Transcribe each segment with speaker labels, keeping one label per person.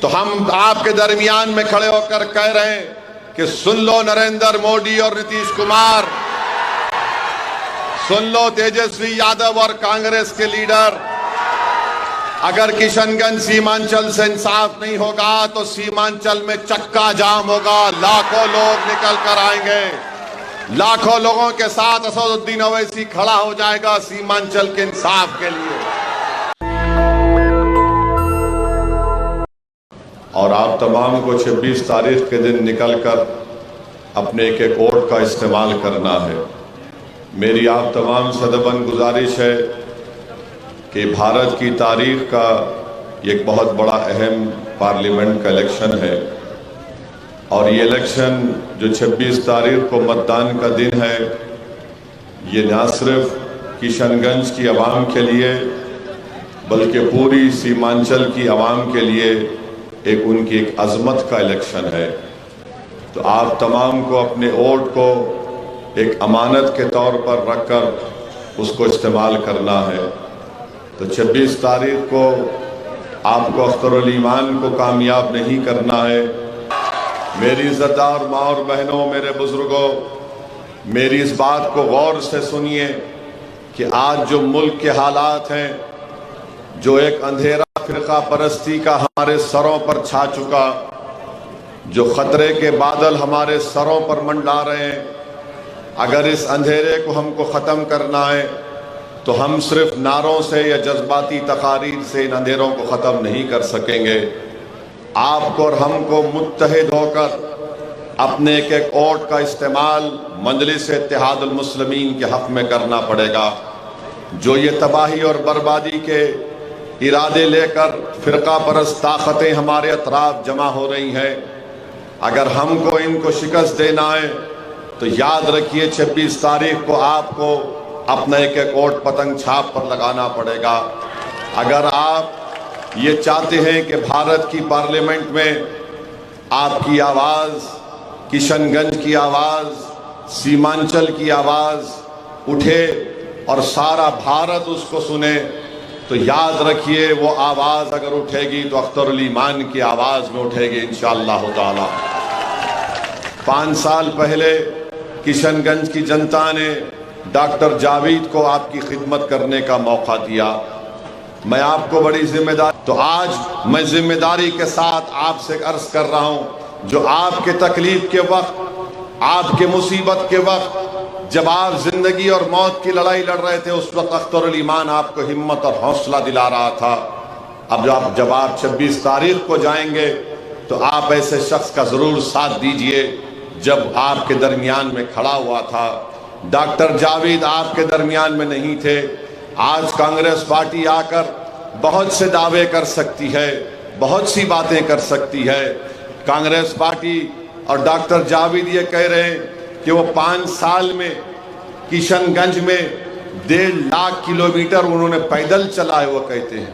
Speaker 1: तो हम आपके दरमियान में खड़े होकर कह रहे हैं कि सुन लो नरेंद्र मोदी और नीतीश कुमार, सुन लो तेजस्वी यादव और कांग्रेस के लीडर, अगर किशनगंज सीमांचल से इंसाफ नहीं होगा तो सीमांचल में चक्का जाम होगा, लाखों लोग निकल कर आएंगे, लाखों लोगों के साथ असदुद्दीन ओवैसी खड़ा हो जाएगा सीमांचल के इंसाफ के लिए। और आप तमाम को 26 तारीख के दिन निकलकर अपने एक एक वोट का इस्तेमाल करना है। मेरी आप तमाम से दबन गुजारिश है कि भारत की तारीख का एक बहुत बड़ा अहम पार्लियामेंट का इलेक्शन है और ये इलेक्शन जो 26 तारीख को मतदान का दिन है, ये न सिर्फ किशनगंज की आवाम के लिए बल्कि पूरी सीमांचल की आवाम के लिए उनकी एक अजमत का इलेक्शन है। तो आप तमाम को अपने वोट को एक अमानत के तौर पर रखकर उसको इस्तेमाल करना है। तो 26 तारीख को आपको अख्तरुल ईमान को कामयाब नहीं करना है। मेरी इज़्ज़तदार माँ और बहनों, मेरे बुजुर्गों, मेरी इस बात को गौर से सुनिए कि आज जो मुल्क के हालात हैं, जो एक अंधेरा फिरका परस्ती का हमारे सरों पर छा चुका, जो खतरे के बादल हमारे सरों पर मंडरा रहे हैं, अगर इस अंधेरे को हमको ख़त्म करना है तो हम सिर्फ नारों से या जज्बाती तकारीर से इन अंधेरों को ख़त्म नहीं कर सकेंगे। आपको और हमको मुत्तहिद होकर अपने एक एक वोट का इस्तेमाल मजलिस इत्तेहादुल मुस्लिमीन के हक़ में करना पड़ेगा। जो ये तबाही और बर्बादी के इरादे लेकर फ़िरका परस्त ताकतें हमारे अतराफ जमा हो रही हैं, अगर हमको इनको शिकस्त देना है तो याद रखिए 26 तारीख को आपको अपना एक एक वोट पतंग छाप पर लगाना पड़ेगा। अगर आप ये चाहते हैं कि भारत की पार्लियामेंट में आपकी आवाज़, किशनगंज की आवाज़, सीमांचल की आवाज़ उठे और सारा भारत उसको सुने, तो याद रखिए वो आवाज़ अगर उठेगी तो अख्तरुल ईमान की आवाज़ में उठेगी इंशाअल्लाह ताला। 5 साल पहले किशनगंज की जनता ने डॉक्टर जावेद को आपकी खिदमत करने का मौका दिया। मैं आपको बड़ी जिम्मेदारी, तो आज मैं जिम्मेदारी के साथ आपसे अर्ज कर रहा हूं, जो आपके तकलीफ के वक्त, आपके मुसीबत के वक्त, जब आप जिंदगी और मौत की लड़ाई लड़ रहे थे, उस वक्त अख्तरुल ईमान आपको हिम्मत और हौसला दिला रहा था। अब जब आप 26 तारीख को जाएंगे तो आप ऐसे शख्स का जरूर साथ दीजिए जब आपके दरमियान में खड़ा हुआ था। डॉक्टर जावेद आपके दरमियान में नहीं थे। आज कांग्रेस पार्टी आकर बहुत से दावे कर सकती है, बहुत सी बातें कर सकती है। कांग्रेस पार्टी और डॉक्टर जावेद ये कह रहे हैं कि वो 5 साल में किशनगंज में 1.5 लाख किलोमीटर उन्होंने पैदल चला है। वो कहते हैं,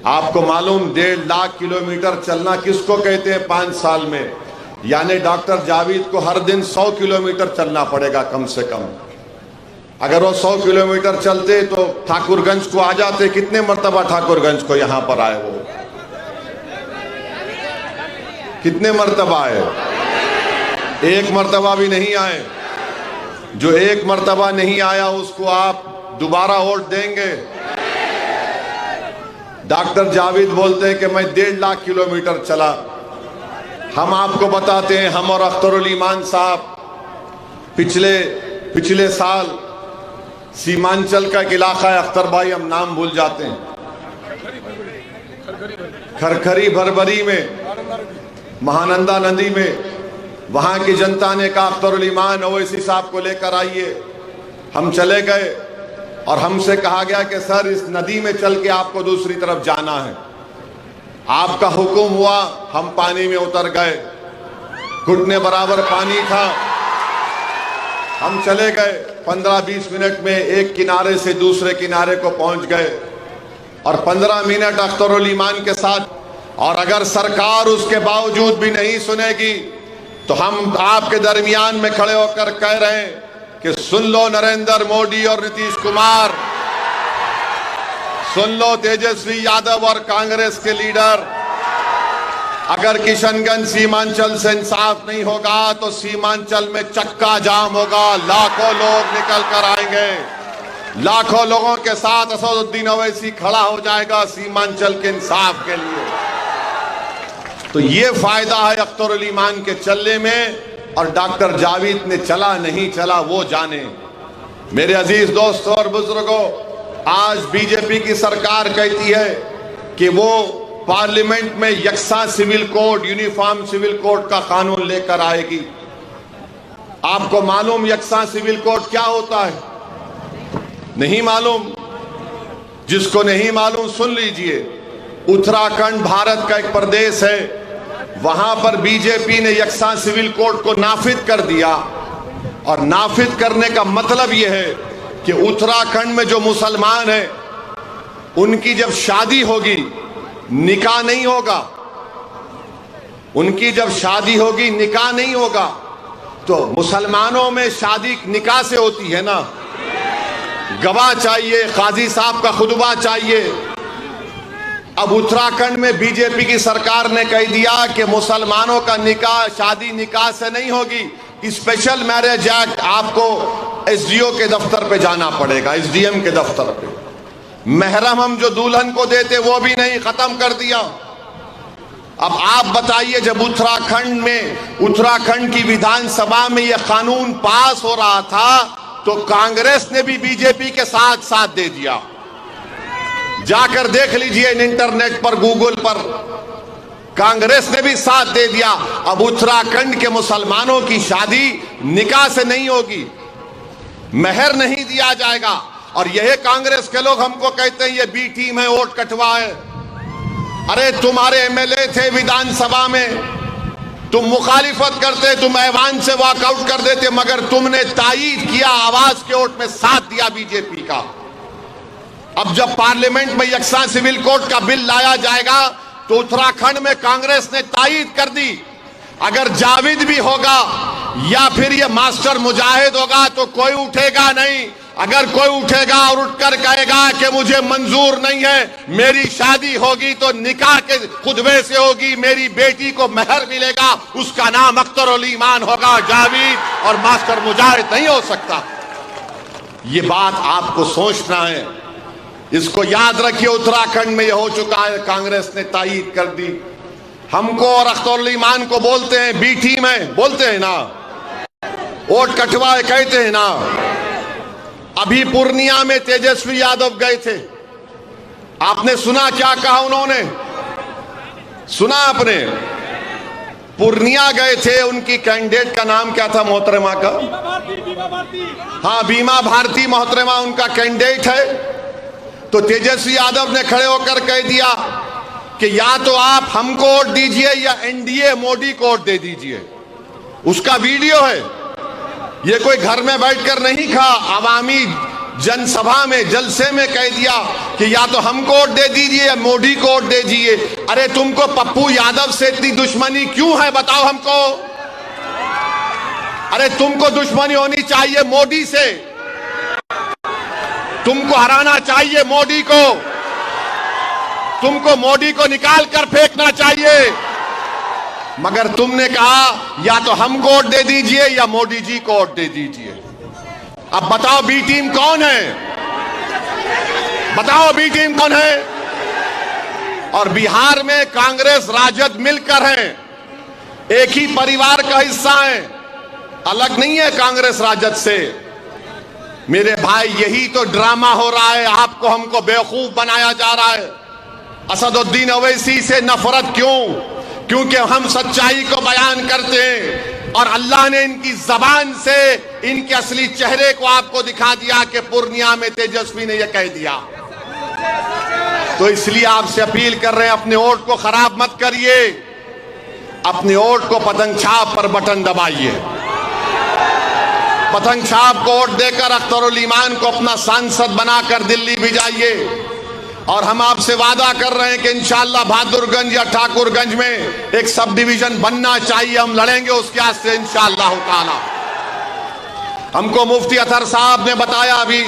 Speaker 1: आपको मालूम 1.5 लाख किलोमीटर चलना किसको कहते हैं 5 साल में? यानी डॉक्टर जावेद को हर दिन 100 किलोमीटर चलना पड़ेगा कम से कम। अगर वो 100 किलोमीटर चलते तो ठाकुरगंज को आ जाते। कितने मर्तबा ठाकुरगंज को यहां पर आए? वो कितने मर्तबा आए? एक मर्तबा भी नहीं आए। जो एक मर्तबा नहीं आया उसको आप दोबारा वोट देंगे? डॉक्टर जावेद बोलते हैं कि मैं 1.5 लाख किलोमीटर चला। हम आपको बताते हैं, हम और अख्तरुल ईमान साहब पिछले साल सीमांचल का एक इलाका है, अख्तर भाई हम नाम भूल जाते हैं, खरखरी भरभरी में, महानंदा नदी में, वहां की जनता ने कहा अख्तरुल ईमान ओवैसी साहब को लेकर आइए। हम चले गए और हमसे कहा गया कि सर इस नदी में चल के आपको दूसरी तरफ जाना है। आपका हुक्म हुआ, हम पानी में उतर गए, घुटने बराबर पानी था। हम चले गए, 15-20 मिनट में एक किनारे से दूसरे किनारे को पहुंच गए और 15 मिनट अख्तरुल ईमान के साथ। और अगर सरकार उसके बावजूद भी नहीं सुनेगी तो हम आपके दरमियान में खड़े होकर कह रहे हैं कि सुन लो नरेंद्र मोदी और नीतीश कुमार, सुन लो तेजस्वी यादव और कांग्रेस के लीडर, अगर किशनगंज सीमांचल से इंसाफ नहीं होगा तो सीमांचल में चक्का जाम होगा, लाखों लोग निकल कर आएंगे, लाखों लोगों के साथ असदुद्दीन ओवैसी खड़ा हो जाएगा सीमांचल के इंसाफ के लिए। तो ये फायदा है अख्तरुल ईमान के चलने में, और डॉक्टर जावेद ने चला नहीं चला वो जाने। मेरे अजीज दोस्तों और बुजुर्गों, आज बीजेपी की सरकार कहती है कि वो पार्लियामेंट में यकसा civil code, uniform civil code का कानून लेकर आएगी। आपको मालूम यकसा सिविल कोड क्या होता है? नहीं मालूम? जिसको नहीं मालूम सुन लीजिए। उत्तराखंड भारत का एक प्रदेश है, वहां पर बीजेपी ने यकसा सिविल कोड को नाफिज कर दिया। और नाफिज करने का मतलब यह है कि उत्तराखंड में जो मुसलमान हैं उनकी जब शादी होगी निकाह नहीं होगा, उनकी जब शादी होगी निकाह नहीं होगा। तो मुसलमानों में शादी निकाह से होती है ना, गवाह चाहिए, काजी साहब का खुतबा चाहिए। अब उत्तराखंड में बीजेपी की सरकार ने कह दिया कि मुसलमानों का निकाह शादी निकाह से नहीं होगी, स्पेशल मैरिज एक्ट आपको एसडीओ के दफ्तर पे जाना पड़ेगा, एसडीएम के दफ्तर पे। महरम हम जो दुल्हन को देते वो भी नहीं, खत्म कर दिया। अब आप बताइए, जब उत्तराखंड की विधानसभा में यह कानून पास हो रहा था तो कांग्रेस ने भी बीजेपी के साथ साथ दे दिया। जाकर देख लीजिए इंटरनेट पर, गूगल पर, कांग्रेस ने भी साथ दे दिया। अब उत्तराखंड के मुसलमानों की शादी निकाह से नहीं होगी, महर नहीं दिया जाएगा। और यह कांग्रेस के लोग हमको कहते हैं ये बी टीम है, वोट कटवा है। अरे तुम्हारे एमएलए थे विधानसभा में, तुम मुखालिफत करते, तुम ऐवान से वॉकआउट कर देते, मगर तुमने तायीद किया, आवाज के वोट में साथ दिया बीजेपी का। अब जब पार्लियामेंट में यकसा सिविल कोड का बिल लाया जाएगा तो उत्तराखंड में कांग्रेस ने तायीद कर दी। अगर जावेद भी होगा या फिर ये मास्टर मुजाहिद होगा तो कोई उठेगा नहीं। अगर कोई उठेगा और उठकर कहेगा कि मुझे मंजूर नहीं है, मेरी शादी होगी तो निकाह के खुतबे से होगी, मेरी बेटी को महर मिलेगा, उसका नाम अख्तरुल ईमान होगा, जावेद और मास्टर मुजाहिद नहीं हो सकता। ये बात आपको सोचना है, इसको याद रखिए। उत्तराखंड में यह हो चुका है, कांग्रेस ने तायीद कर दी। हमको और अख्तरुल ईमान को बोलते हैं बी टीम है, बोलते हैं ना, वोट कटवाए कहते हैं ना। अभी पूर्णिया में तेजस्वी यादव गए थे, आपने सुना क्या कहा उन्होंने? सुना आपने? पूर्णिया गए थे, उनकी कैंडिडेट का नाम क्या था मोहतरमा का? हाँ, बीमा भारती मोहतरमा उनका कैंडिडेट है। तो तेजस्वी यादव ने खड़े होकर कह दिया कि या तो आप हमको वोट दीजिए या एनडीए मोदी को वोट दे दीजिए। उसका वीडियो है, ये कोई घर में बैठकर नहीं कहा, अवामी जनसभा में, जलसे में कह दिया कि या तो हमको वोट दे दीजिए या मोदी को वोट दे दीजिए। अरे तुमको पप्पू यादव से इतनी दुश्मनी क्यों है बताओ हमको? अरे तुमको दुश्मनी होनी चाहिए मोदी से, तुमको हराना चाहिए मोदी को, तुमको मोदी को निकाल कर फेंकना चाहिए। मगर तुमने कहा या तो हमको वोट दे दीजिए या मोदी जी को वोट दे दीजिए। अब बताओ बी टीम कौन है? बताओ बी टीम कौन है? और बिहार में कांग्रेस राजद मिलकर हैं, एक ही परिवार का हिस्सा है, अलग नहीं है कांग्रेस राजद से। मेरे भाई, यही तो ड्रामा हो रहा है, आपको हमको बेवकूफ बनाया जा रहा है। असदुद्दीन ओवैसी से नफरत क्यों? क्योंकि हम सच्चाई को बयान करते हैं और अल्लाह ने इनकी जबान से इनके असली चेहरे को आपको दिखा दिया कि पूर्णिया में तेजस्वी ने यह कह दिया। तो इसलिए आपसे अपील कर रहे हैं, अपने वोट को खराब मत करिए, अपने वोट को पतंग छाप पर बटन दबाइए। पतंग छाप को वोट देकर अख्तरुल ईमान को अपना सांसद बनाकर दिल्ली भिजाइए। और हम आपसे वादा कर रहे हैं कि इंशाअल्लाह बहादुरगंज या ठाकुरगंज में एक सब डिवीजन बनना चाहिए, हम लड़ेंगे उसके वास्ते इंशाअल्लाह ताला। हमको मुफ्ती अतहर साहब ने बताया अभी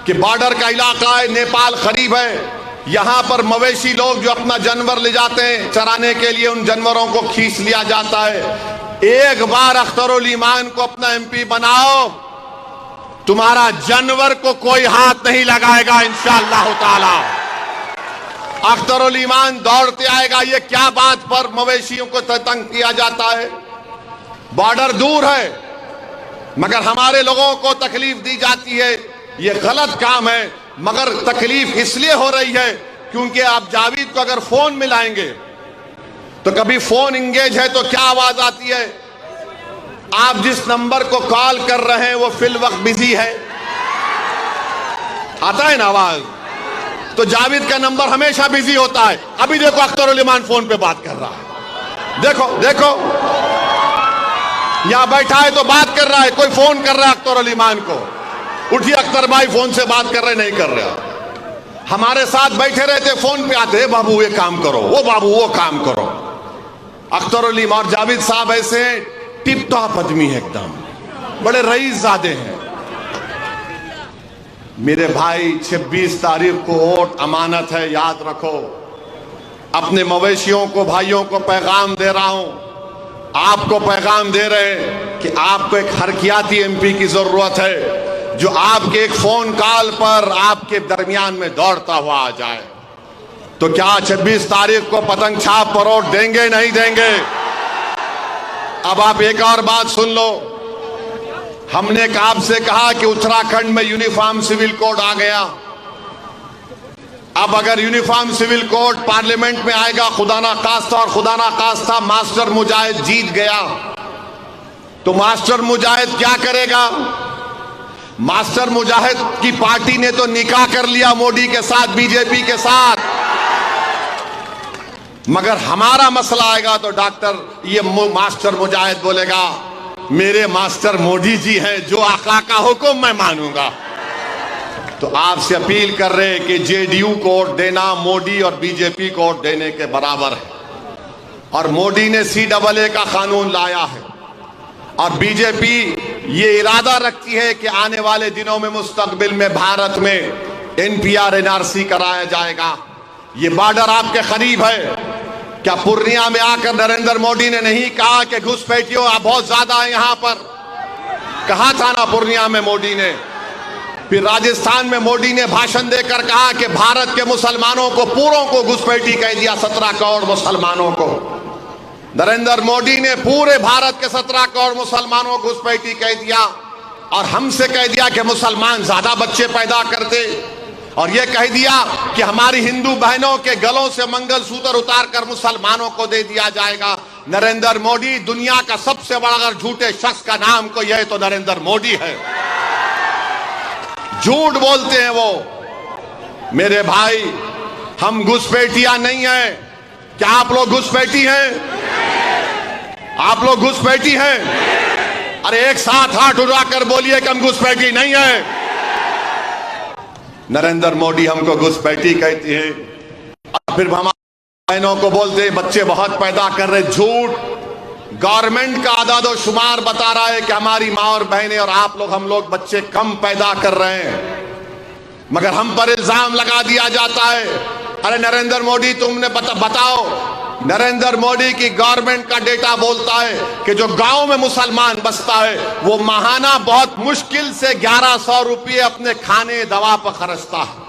Speaker 1: कि बॉर्डर का इलाका है, नेपाल करीब है, यहां पर मवेशी लोग जो अपना जानवर ले जाते हैं चराने के लिए, उन जानवरों को खींच लिया जाता है। एक बार अख्तरुल ईमान को अपना एमपी बनाओ, तुम्हारा जानवर को कोई हाथ नहीं लगाएगा इंशाअल्लाह ताला। अख्तरुल ईमान दौड़ते आएगा। ये क्या बात पर मवेशियों को तंग किया जाता है? बॉर्डर दूर है मगर हमारे लोगों को तकलीफ दी जाती है। ये गलत काम है, मगर तकलीफ इसलिए हो रही है क्योंकि आप जावेद को अगर फोन मिलाएंगे तो कभी फोन इंगेज है तो क्या आवाज आती है? आप जिस नंबर को कॉल कर रहे हैं वो फिल वक्त बिजी है, आता है ना आवाज। तो जावेद का नंबर हमेशा बिजी होता है। अभी देखो अख्तरुल ईमान फोन पे बात कर रहा है, देखो देखो यहां बैठा है तो बात कर रहा है, कोई फोन कर रहा है अख्तरुल ईमान को, उठिए अख्तर भाई फोन से बात कर रहे, नहीं कर रहा। हमारे साथ बैठे रहते, फोन पे आते, बाबू ये काम करो, वो बाबू वो काम करो। अख्तरुल ईमान और जावेद साहब ऐसे टिप टॉप आदमी है, एकदम बड़े रईसजादे हैं। मेरे भाई 26 तारीख को वोट अमानत है, याद रखो। अपने मवेशियों को, भाइयों को पैगाम दे रहा हूं, आपको पैगाम दे रहे हैं कि आपको एक हरकियाती एमपी की जरूरत है जो आपके एक फोन कॉल पर आपके दरमियान में दौड़ता हुआ आ जाए। तो क्या 26 तारीख को पतंग छाप पर वोट देंगे, नहीं देंगे? अब आप एक और बात सुन लो। हमने आपसे कहा कि उत्तराखंड में यूनिफॉर्म सिविल कोड आ गया। अब अगर यूनिफॉर्म सिविल कोड पार्लियामेंट में आएगा, खुदा ना खास्ता और खुदा ना खास्ता मास्टर मुजाहिद जीत गया, तो मास्टर मुजाहिद क्या करेगा? मास्टर मुजाहिद की पार्टी ने तो निकाह कर लिया मोदी के साथ, बीजेपी के साथ। मगर हमारा मसला आएगा तो डॉक्टर ये मास्टर मुजाहिद बोलेगा मेरे मास्टर मोदी जी हैं, जो आका का हुक्म मैं मानूंगा। तो आपसे अपील कर रहे हैं कि जेडीयू को वोट देना मोदी और बीजेपी को वोट देने के बराबर है। और मोदी ने CAA का कानून लाया है और बीजेपी ये इरादा रखती है कि आने वाले दिनों में मुस्तकबिल में भारत में NPR NRC कराया जाएगा। ये बॉर्डर आपके करीब है। क्या पूर्णिया में आकर नरेंद्र मोदी ने नहीं कहा कि घुसपैठियों आप बहुत ज्यादा है यहां पर? कहा था ना पूर्णिया में मोदी ने। फिर राजस्थान में मोदी ने भाषण देकर कहा कि भारत के मुसलमानों को पूरों को घुसपैठी कह दिया, 17 करोड़ मुसलमानों को। नरेंद्र मोदी ने पूरे भारत के 17 करोड़ मुसलमानों को घुसपैठी कह दिया और हमसे कह दिया कि मुसलमान ज्यादा बच्चे पैदा करते, और यह कह दिया कि हमारी हिंदू बहनों के गलों से मंगलसूत्र उतार कर मुसलमानों को दे दिया जाएगा। नरेंद्र मोदी दुनिया का सबसे बड़ा अगर झूठे शख्स का नाम कोई है तो नरेंद्र मोदी है। झूठ बोलते हैं वो। मेरे भाई हम घुसपैठियां नहीं है। क्या आप लोग घुसपैठी हैं? आप लोग घुसपैठी हैं? अरे एक साथ हाथ उठाकर बोलिए कि हम घुसपैठी नहीं है। नरेंद्र मोदी हमको घुसपैठी कहती है और फिर हमारी बहनों को बोलते हैं बच्चे बहुत पैदा कर रहे। झूठ। गवर्नमेंट का आदादो शुमार बता रहा है कि हमारी माँ और बहनें और आप लोग, हम लोग बच्चे कम पैदा कर रहे हैं, मगर हम पर इल्जाम लगा दिया जाता है। अरे नरेंद्र मोदी तुमने बताओ, नरेंद्र मोदी की गवर्नमेंट का डेटा बोलता है कि जो गांव में मुसलमान बसता है वो माहाना बहुत मुश्किल से 1100 रुपये अपने खाने दवा पर खर्चता है।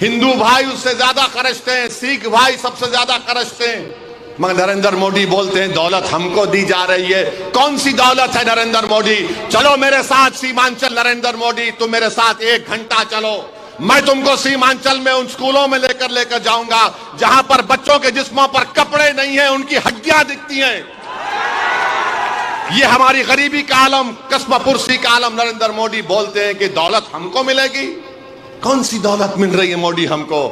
Speaker 1: हिंदू भाई उससे ज्यादा खर्चते हैं, सिख भाई सबसे ज्यादा खर्चते हैं, मगर नरेंद्र मोदी बोलते हैं दौलत हमको दी जा रही है। कौन सी दौलत है नरेंद्र मोदी? चलो मेरे साथ सीमांचल, नरेंद्र मोदी तुम मेरे साथ 1 घंटा चलो, मैं तुमको सीमांचल में उन स्कूलों में लेकर जाऊंगा जहां पर बच्चों के जिस्मों पर कपड़े नहीं है, उनकी हड्डियां दिखती हैं। ये हमारी गरीबी का आलम, कस्मपुरसी का आलम। नरेंद्र मोदी बोलते हैं कि दौलत हमको मिलेगी। कौन सी दौलत मिल रही है मोदी हमको?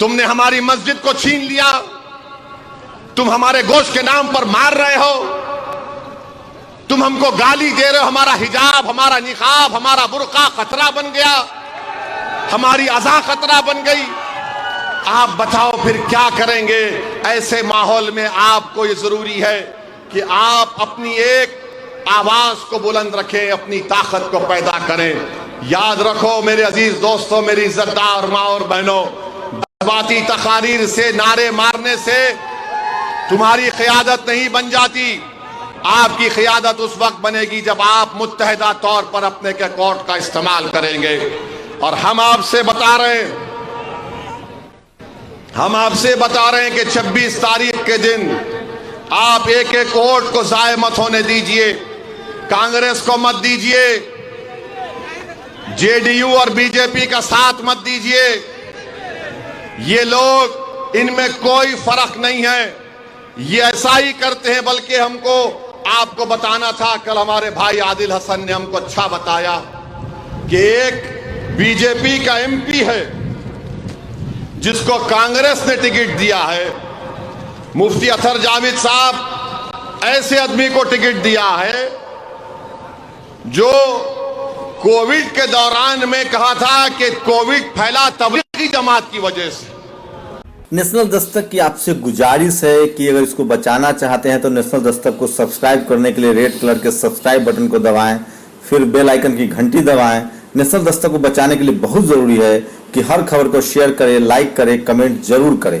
Speaker 1: तुमने हमारी मस्जिद को छीन लिया, तुम हमारे गोश्त के नाम पर मार रहे हो, तुम हमको गाली दे रहे हो। हमारा हिजाब, हमारा निकाब, हमारा बुर्का खतरा बन गया, हमारी अज़ा खतरा बन गई। आप बताओ फिर क्या करेंगे? ऐसे माहौल में आपको ये जरूरी है कि आप अपनी एक आवाज को बुलंद रखें, अपनी ताकत को पैदा करें। याद रखो मेरे अजीज दोस्तों, मेरी इज्जतदार माँ और बहनों, जज्बाती तकारीर से, नारे मारने से तुम्हारी क़यादत नहीं बन जाती। आपकी क़यादत उस वक्त बनेगी जब आप मुत्तहिदा तौर पर अपने के कोर्ट का इस्तेमाल करेंगे। और हम आपसे बता रहे हैं कि 26 तारीख के दिन आप एक एक वोट को ज़ाय मत होने दीजिए। कांग्रेस को मत दीजिए, जेडीयू और बीजेपी का साथ मत दीजिए। ये लोग, इनमें कोई फर्क नहीं है, ये ऐसा ही करते हैं। बल्कि हमको आपको बताना था, कल हमारे भाई आदिल हसन ने हमको अच्छा बताया कि एक बीजेपी का एमपी है जिसको कांग्रेस ने टिकट दिया है, मुफ्ती अतर जावेद साहब, ऐसे आदमी को टिकट दिया है जो कोविड के दौरान में कहा था कि कोविड फैला तबलीगी जमात की वजह से।
Speaker 2: नेशनल दस्तक की आपसे गुजारिश है कि अगर इसको बचाना चाहते हैं तो नेशनल दस्तक को सब्सक्राइब करने के लिए रेड कलर के सब्सक्राइब बटन को दबाएं, फिर बेल आइकन की घंटी दबाएं। नेशनल दस्तक को बचाने के लिए बहुत जरूरी है कि हर खबर को शेयर करें, लाइक करें, कमेंट जरूर करें।